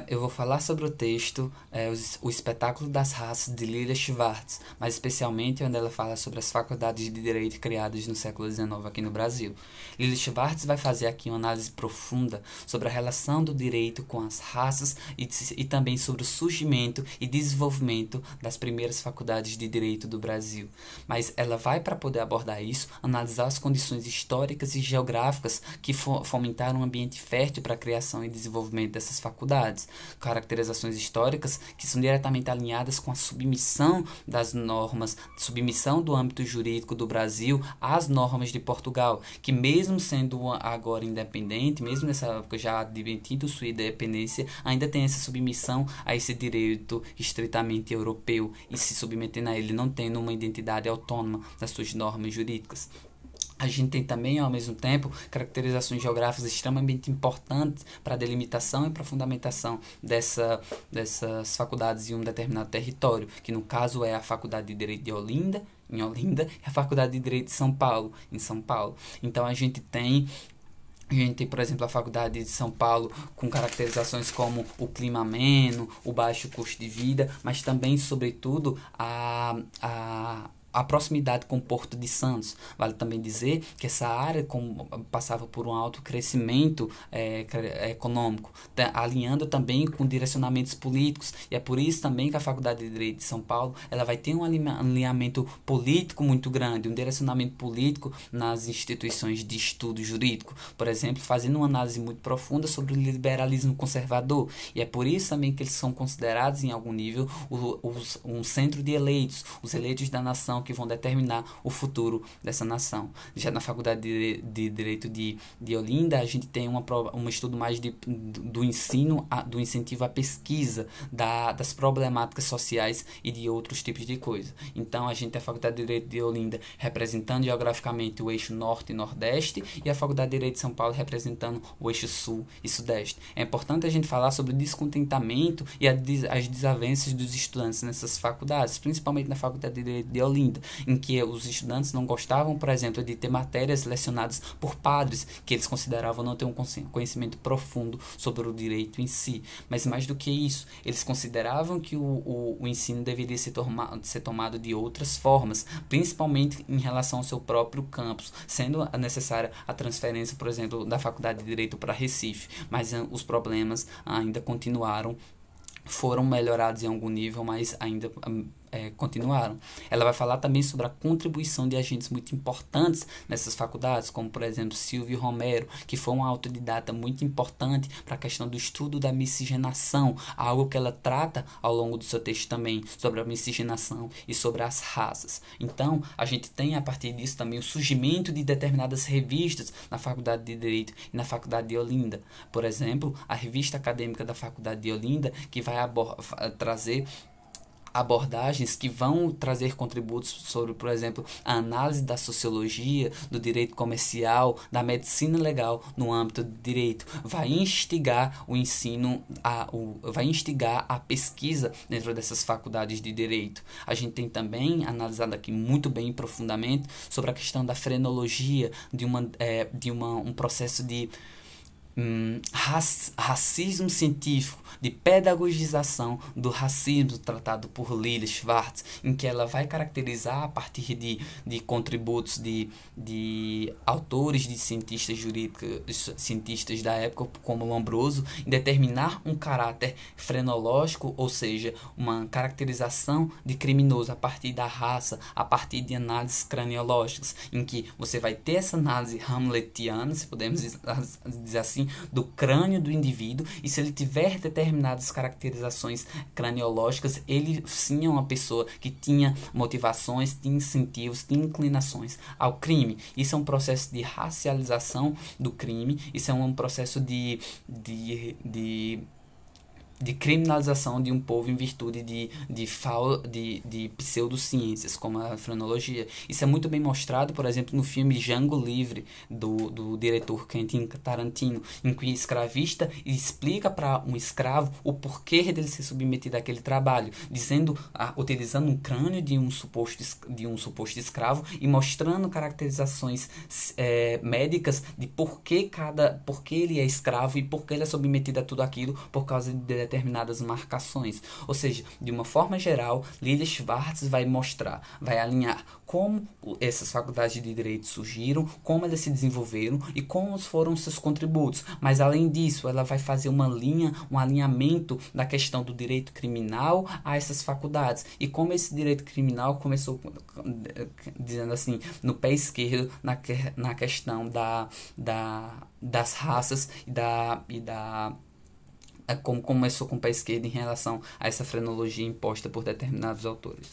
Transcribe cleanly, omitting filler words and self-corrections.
Eu vou falar sobre o texto, o Espetáculo das Raças, de Lilia Schwartz, mas especialmente onde ela fala sobre as faculdades de direito criadas no século XIX aqui no Brasil. Lilia Schwartz vai fazer aqui uma análise profunda sobre a relação do direito com as raças e também sobre o surgimento e desenvolvimento das primeiras faculdades de direito do Brasil. Mas ela vai, para poder abordar isso, analisar as condições históricas e geográficas que fomentaram um ambiente fértil para a criação e desenvolvimento dessas faculdades. Caracterizações históricas que são diretamente alinhadas com a submissão das normas, submissão do âmbito jurídico do Brasil às normas de Portugal, que mesmo sendo agora independente, mesmo nessa época já admitindo sua independência, ainda tem essa submissão a esse direito estritamente europeu e se submetendo a ele, não tendo uma identidade autônoma das suas normas jurídicas. A gente tem também, ao mesmo tempo, caracterizações geográficas extremamente importantes para a delimitação e para a fundamentação dessas faculdades em um determinado território, que no caso é a Faculdade de Direito de Olinda, em Olinda, e a Faculdade de Direito de São Paulo, em São Paulo. Então a gente tem, por exemplo, a Faculdade de São Paulo com caracterizações como o clima ameno, o baixo custo de vida, mas também, sobretudo, a proximidade com o Porto de Santos. Vale também dizer que essa área passava por um alto crescimento econômico, alinhando também com direcionamentos políticos, e é por isso também que a Faculdade de Direito de São Paulo ela vai ter um alinhamento político muito grande, um direcionamento político nas instituições de estudo jurídico, por exemplo, fazendo uma análise muito profunda sobre o liberalismo conservador, e é por isso também que eles são considerados em algum nível um centro de eleitos, os eleitos da nação que vão determinar o futuro dessa nação. Já na Faculdade de Direito de Olinda, a gente tem um estudo mais do ensino, do incentivo à pesquisa, das problemáticas sociais e de outros tipos de coisa. Então, a gente tem a Faculdade de Direito de Olinda representando geograficamente o eixo norte e nordeste, e a Faculdade de Direito de São Paulo representando o eixo sul e sudeste. É importante a gente falar sobre o descontentamento e as desavenças dos estudantes nessas faculdades, principalmente na Faculdade de Direito de Olinda, em que os estudantes não gostavam, por exemplo, de ter matérias lecionadas por padres, que eles consideravam não ter um conhecimento profundo sobre o direito em si. Mas mais do que isso, eles consideravam que o ensino deveria ser tomado de outras formas, principalmente em relação ao seu próprio campus, sendo necessária a transferência, por exemplo, da Faculdade de Direito para Recife, mas os problemas ainda continuaram, foram melhorados em algum nível, mas ainda continuaram. Ela vai falar também sobre a contribuição de agentes muito importantes nessas faculdades, como por exemplo Silvio Romero, que foi um autodidata muito importante para a questão do estudo da miscigenação, algo que ela trata ao longo do seu texto também, sobre a miscigenação e sobre as raças. Então, a gente tem a partir disso também o surgimento de determinadas revistas na Faculdade de Direito e na Faculdade de Olinda. Por exemplo, a revista acadêmica da Faculdade de Olinda, que vai trazer abordagens que vão trazer contributos sobre, por exemplo, a análise da sociologia, do direito comercial, da medicina legal no âmbito do direito, vai instigar o ensino, vai instigar a pesquisa dentro dessas faculdades de direito. A gente tem também analisado aqui muito bem e profundamente sobre a questão da frenologia, de um processo de racismo científico, de pedagogização do racismo tratado por Lilia Schwartz, em que ela vai caracterizar a partir de contributos de autores, de cientistas jurídicos, cientistas da época, como Lombroso, em determinar um caráter frenológico, ou seja, uma caracterização de criminoso a partir da raça, a partir de análises craniológicas, em que você vai ter essa análise hamletiana, se podemos dizer assim, do crânio do indivíduo, e se ele tiver determinadas caracterizações craniológicas, ele sim é uma pessoa que tinha motivações, tinha incentivos, tinha inclinações ao crime. Isso é um processo de racialização do crime, isso é um processo de de criminalização de um povo em virtude de pseudociências, como a frenologia. Isso é muito bem mostrado, por exemplo, no filme Django Livre, do diretor Quentin Tarantino, em que o escravista explica para um escravo o porquê dele ser submetido àquele trabalho, utilizando um crânio de um suposto escravo e mostrando caracterizações médicas de por que ele é escravo e por que ele é submetido a tudo aquilo por causa de determinadas marcações. Ou seja, de uma forma geral, Lilia Schwartz vai alinhar como essas faculdades de direito surgiram, como elas se desenvolveram e como foram seus contributos. Mas além disso, ela vai fazer um alinhamento da questão do direito criminal a essas faculdades e como esse direito criminal começou, dizendo assim, no pé esquerdo, na questão das raças como começou com o pé esquerdo em relação a essa frenologia imposta por determinados autores.